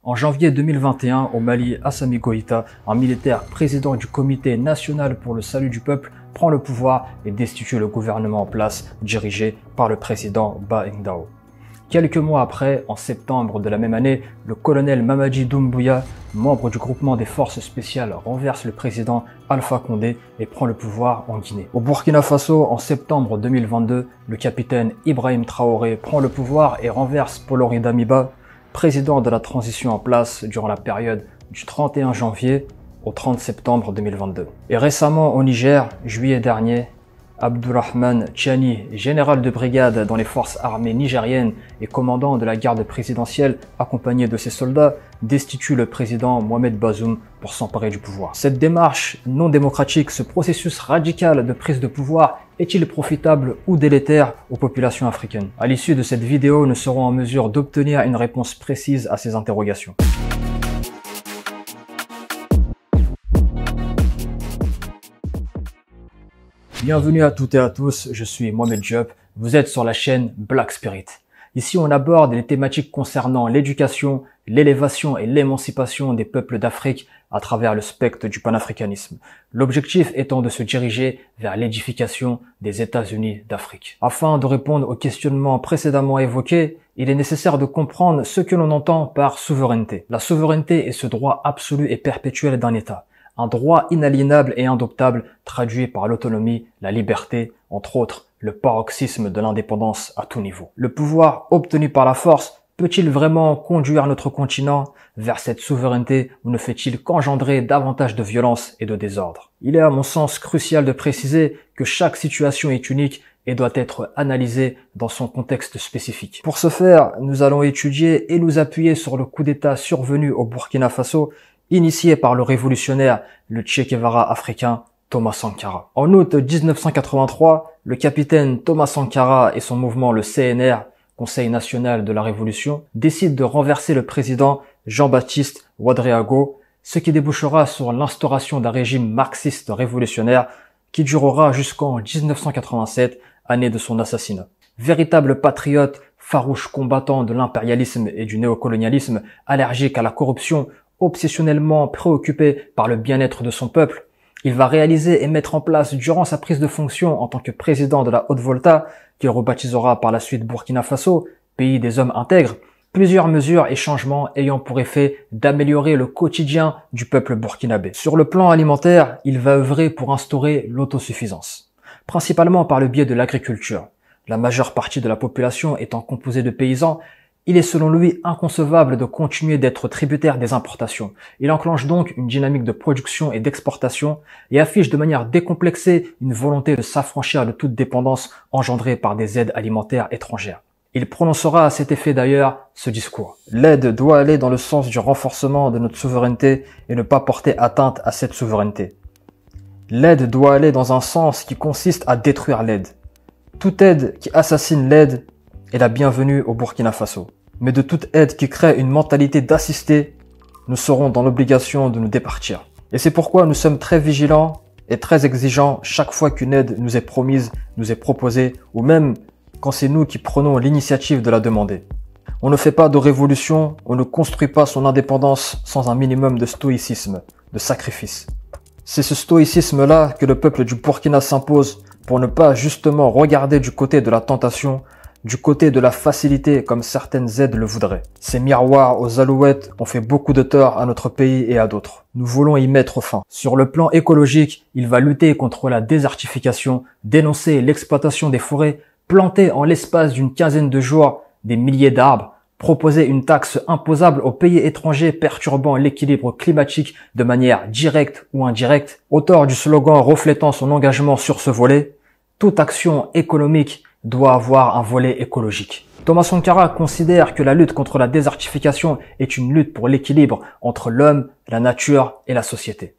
En janvier 2021, au Mali, Assimi Goïta, un militaire président du Comité national pour le salut du peuple, prend le pouvoir et destitue le gouvernement en place dirigé par le président Bah Ngndao. Quelques mois après, en septembre de la même année, le colonel Mamadi Doumbouya, membre du groupement des forces spéciales, renverse le président Alpha Condé et prend le pouvoir en Guinée. Au Burkina Faso, en septembre 2022, le capitaine Ibrahim Traoré prend le pouvoir et renverse Polori Damiba, président de la transition en place durant la période du 31 janvier au 30 septembre 2022. Et récemment au Niger, juillet dernier, Abdourahmane Tchiani, général de brigade dans les forces armées nigériennes et commandant de la garde présidentielle accompagné de ses soldats, destitue le président Mohamed Bazoum pour s'emparer du pouvoir. Cette démarche non démocratique, ce processus radical de prise de pouvoir, est-il profitable ou délétère aux populations africaines? À l'issue de cette vidéo, nous serons en mesure d'obtenir une réponse précise à ces interrogations. Bienvenue à toutes et à tous, je suis Mohamed Diop, vous êtes sur la chaîne Black Spirit. Ici on aborde les thématiques concernant l'éducation, l'élévation et l'émancipation des peuples d'Afrique à travers le spectre du panafricanisme. L'objectif étant de se diriger vers l'édification des États-Unis d'Afrique. Afin de répondre aux questionnements précédemment évoqués, il est nécessaire de comprendre ce que l'on entend par souveraineté. La souveraineté est ce droit absolu et perpétuel d'un État. Un droit inaliénable et indoctable traduit par l'autonomie, la liberté, entre autres, le paroxysme de l'indépendance à tout niveau. Le pouvoir obtenu par la force peut-il vraiment conduire notre continent vers cette souveraineté ou ne fait-il qu'engendrer davantage de violence et de désordre? Il est à mon sens crucial de préciser que chaque situation est unique et doit être analysée dans son contexte spécifique. Pour ce faire, nous allons étudier et nous appuyer sur le coup d'État survenu au Burkina Faso initié par le révolutionnaire, le Che Guevara africain, Thomas Sankara. En août 1983, le capitaine Thomas Sankara et son mouvement, le CNR, Conseil national de la Révolution, décident de renverser le président Jean-Baptiste Ouédraogo, ce qui débouchera sur l'instauration d'un régime marxiste révolutionnaire qui durera jusqu'en 1987, année de son assassinat. Véritable patriote, farouche combattant de l'impérialisme et du néocolonialisme, allergique à la corruption, obsessionnellement préoccupé par le bien-être de son peuple, il va réaliser et mettre en place durant sa prise de fonction en tant que président de la Haute-Volta, qu'il rebaptisera par la suite Burkina Faso, pays des hommes intègres, plusieurs mesures et changements ayant pour effet d'améliorer le quotidien du peuple burkinabé. Sur le plan alimentaire, il va œuvrer pour instaurer l'autosuffisance, principalement par le biais de l'agriculture. La majeure partie de la population étant composée de paysans, il est selon lui inconcevable de continuer d'être tributaire des importations. Il enclenche donc une dynamique de production et d'exportation et affiche de manière décomplexée une volonté de s'affranchir de toute dépendance engendrée par des aides alimentaires étrangères. Il prononcera à cet effet d'ailleurs ce discours. L'aide doit aller dans le sens du renforcement de notre souveraineté et ne pas porter atteinte à cette souveraineté. L'aide doit aller dans un sens qui consiste à détruire l'aide. Toute aide qui assassine l'aide est la bienvenue au Burkina Faso. Mais de toute aide qui crée une mentalité d'assister, nous serons dans l'obligation de nous départir. Et c'est pourquoi nous sommes très vigilants et très exigeants chaque fois qu'une aide nous est promise, nous est proposée, ou même quand c'est nous qui prenons l'initiative de la demander. On ne fait pas de révolution, on ne construit pas son indépendance sans un minimum de stoïcisme, de sacrifice. C'est ce stoïcisme-là que le peuple du Burkina s'impose pour ne pas justement regarder du côté de la tentation, du côté de la facilité comme certaines aides le voudraient. Ces miroirs aux alouettes ont fait beaucoup de tort à notre pays et à d'autres. Nous voulons y mettre fin. Sur le plan écologique, il va lutter contre la désertification, dénoncer l'exploitation des forêts, planter en l'espace d'une quinzaine de jours des milliers d'arbres, proposer une taxe imposable aux pays étrangers perturbant l'équilibre climatique de manière directe ou indirecte. Auteur du slogan reflétant son engagement sur ce volet, toute action économique doit avoir un volet écologique. Thomas Sankara considère que la lutte contre la désertification est une lutte pour l'équilibre entre l'homme, la nature et la société.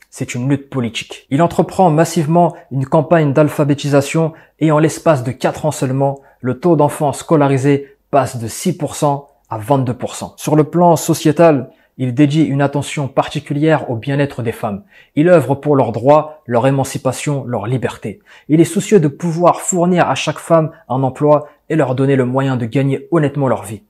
C'est une lutte politique. Il entreprend massivement une campagne d'alphabétisation et en l'espace de 4 ans seulement, le taux d'enfants scolarisés passe de 6% à 22%. Sur le plan sociétal, il dédie une attention particulière au bien-être des femmes. Il œuvre pour leurs droits, leur émancipation, leur liberté. Il est soucieux de pouvoir fournir à chaque femme un emploi et leur donner le moyen de gagner honnêtement leur vie.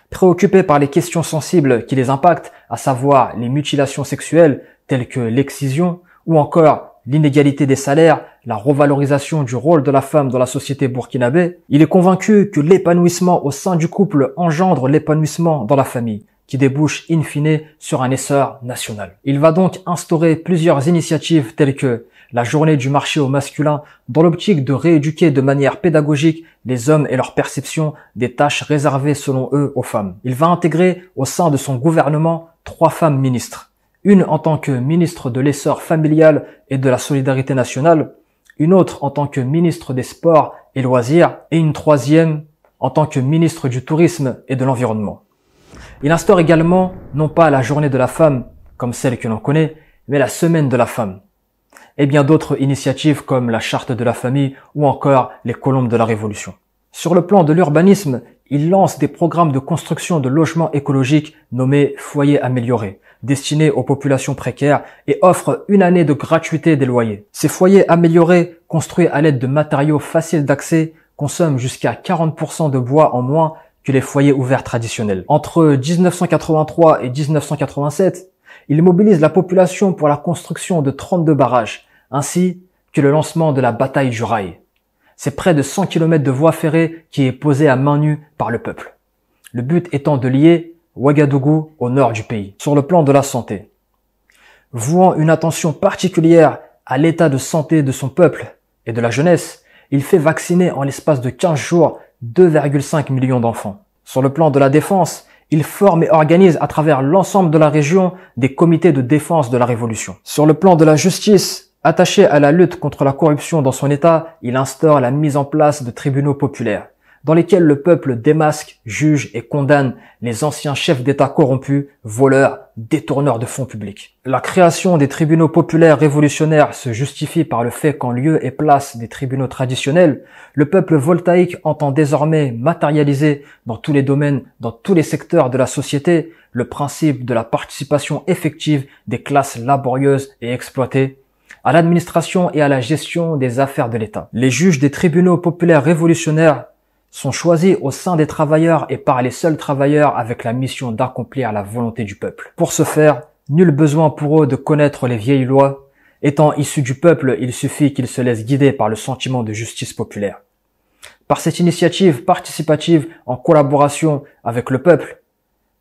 Préoccupés par les questions sensibles qui les impactent, à savoir les mutilations sexuelles telles que l'excision ou encore l'inégalité des salaires, la revalorisation du rôle de la femme dans la société burkinabé, il est convaincu que l'épanouissement au sein du couple engendre l'épanouissement dans la famille, qui débouche in fine sur un essor national. Il va donc instaurer plusieurs initiatives telles que la journée du marché au masculin dans l'optique de rééduquer de manière pédagogique les hommes et leur perception des tâches réservées selon eux aux femmes. Il va intégrer au sein de son gouvernement 3 femmes ministres. Une en tant que ministre de l'essor familial et de la solidarité nationale, une autre en tant que ministre des sports et loisirs et une troisième en tant que ministre du tourisme et de l'environnement. Il instaure également non pas la journée de la femme comme celle que l'on connaît, mais la semaine de la femme. Et bien d'autres initiatives comme la charte de la famille ou encore les colombes de la révolution. Sur le plan de l'urbanisme, il lance des programmes de construction de logements écologiques nommés foyers améliorés, destinés aux populations précaires et offre une année de gratuité des loyers. Ces foyers améliorés, construits à l'aide de matériaux faciles d'accès, consomment jusqu'à 40% de bois en moins que les foyers ouverts traditionnels. Entre 1983 et 1987, il mobilise la population pour la construction de 32 barrages, ainsi que le lancement de la bataille du rail. C'est près de 100 km de voies ferrées qui est posée à main nue par le peuple. Le but étant de lier Ouagadougou au nord du pays. Sur le plan de la santé, vouant une attention particulière à l'état de santé de son peuple et de la jeunesse, il fait vacciner en l'espace de 15 jours 2,5 millions d'enfants. Sur le plan de la défense, il forme et organise à travers l'ensemble de la région des comités de défense de la révolution. Sur le plan de la justice, attaché à la lutte contre la corruption dans son État, il instaure la mise en place de tribunaux populaires, dans lesquels le peuple démasque, juge et condamne les anciens chefs d'État corrompus, voleurs, détourneurs de fonds publics. La création des tribunaux populaires révolutionnaires se justifie par le fait qu'en lieu et place des tribunaux traditionnels, le peuple voltaïque entend désormais matérialiser dans tous les domaines, dans tous les secteurs de la société, le principe de la participation effective des classes laborieuses et exploitées à l'administration et à la gestion des affaires de l'État. Les juges des tribunaux populaires révolutionnaires sont choisis au sein des travailleurs et par les seuls travailleurs avec la mission d'accomplir la volonté du peuple. Pour ce faire, nul besoin pour eux de connaître les vieilles lois. Étant issus du peuple, il suffit qu'ils se laissent guider par le sentiment de justice populaire. Par cette initiative participative en collaboration avec le peuple,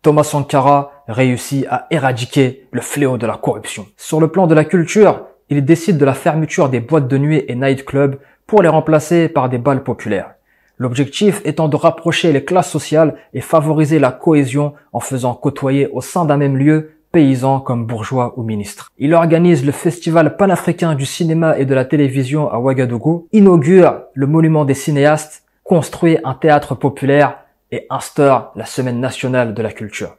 Thomas Sankara réussit à éradiquer le fléau de la corruption. Sur le plan de la culture, il décide de la fermeture des boîtes de nuit et nightclubs pour les remplacer par des bals populaires. L'objectif étant de rapprocher les classes sociales et favoriser la cohésion en faisant côtoyer au sein d'un même lieu paysans comme bourgeois ou ministres. Il organise le festival panafricain du cinéma et de la télévision à Ouagadougou, inaugure le monument des cinéastes, construit un théâtre populaire et instaure la semaine nationale de la culture.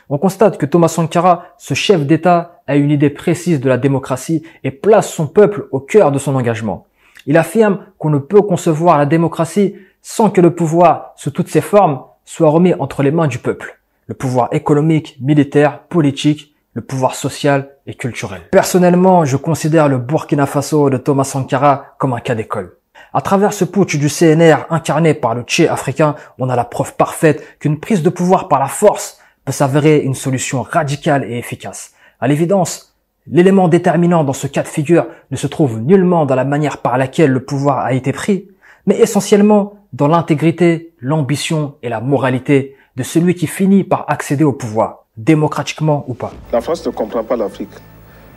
On constate que Thomas Sankara, ce chef d'État, a une idée précise de la démocratie et place son peuple au cœur de son engagement. Il affirme qu'on ne peut concevoir la démocratie sans que le pouvoir, sous toutes ses formes, soit remis entre les mains du peuple. Le pouvoir économique, militaire, politique, le pouvoir social et culturel. Personnellement, je considère le Burkina Faso de Thomas Sankara comme un cas d'école. À travers ce putsch du CNR incarné par le Tché africain, on a la preuve parfaite qu'une prise de pouvoir par la force peut s'avérer une solution radicale et efficace. À l'évidence, l'élément déterminant dans ce cas de figure ne se trouve nullement dans la manière par laquelle le pouvoir a été pris, mais essentiellement dans l'intégrité, l'ambition et la moralité de celui qui finit par accéder au pouvoir, démocratiquement ou pas. La France ne comprend pas l'Afrique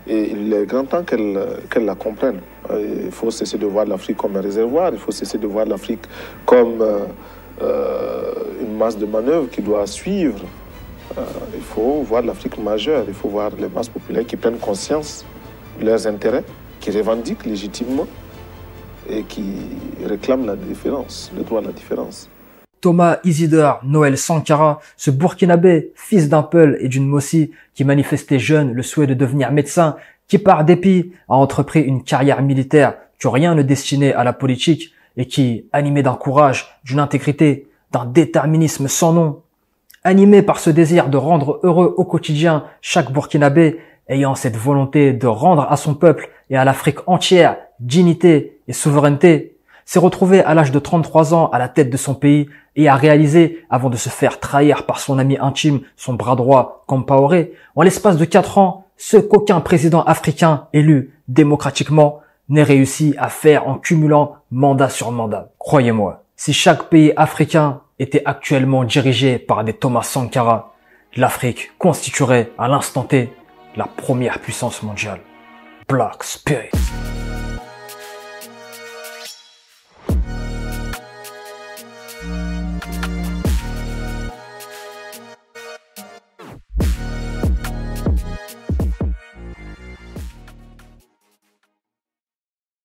et il est grand temps qu'elle la comprenne. Il faut cesser de voir l'Afrique comme un réservoir, il faut cesser de voir l'Afrique comme une masse de manœuvre qui doit suivre. Il faut voir l'Afrique majeure, il faut voir les masses populaires qui prennent conscience de leurs intérêts, qui revendiquent légitimement et qui réclament la différence, le droit à la différence. Thomas Isidore Noël Sankara, ce Burkinabé, fils d'un Peul et d'une Mossi, qui manifestait jeune le souhait de devenir médecin, qui par dépit a entrepris une carrière militaire que rien ne destinait à la politique et qui, animé d'un courage, d'une intégrité, d'un déterminisme sans nom, animé par ce désir de rendre heureux au quotidien chaque Burkinabé, ayant cette volonté de rendre à son peuple et à l'Afrique entière dignité et souveraineté, s'est retrouvé à l'âge de 33 ans à la tête de son pays et a réalisé, avant de se faire trahir par son ami intime, son bras droit, Compaoré, en l'espace de 4 ans, ce qu'aucun président africain élu démocratiquement n'ait réussi à faire en cumulant mandat sur mandat. Croyez-moi, si chaque pays africain était actuellement dirigé par des Thomas Sankara, l'Afrique constituerait à l'instant T la première puissance mondiale. Black Spirit.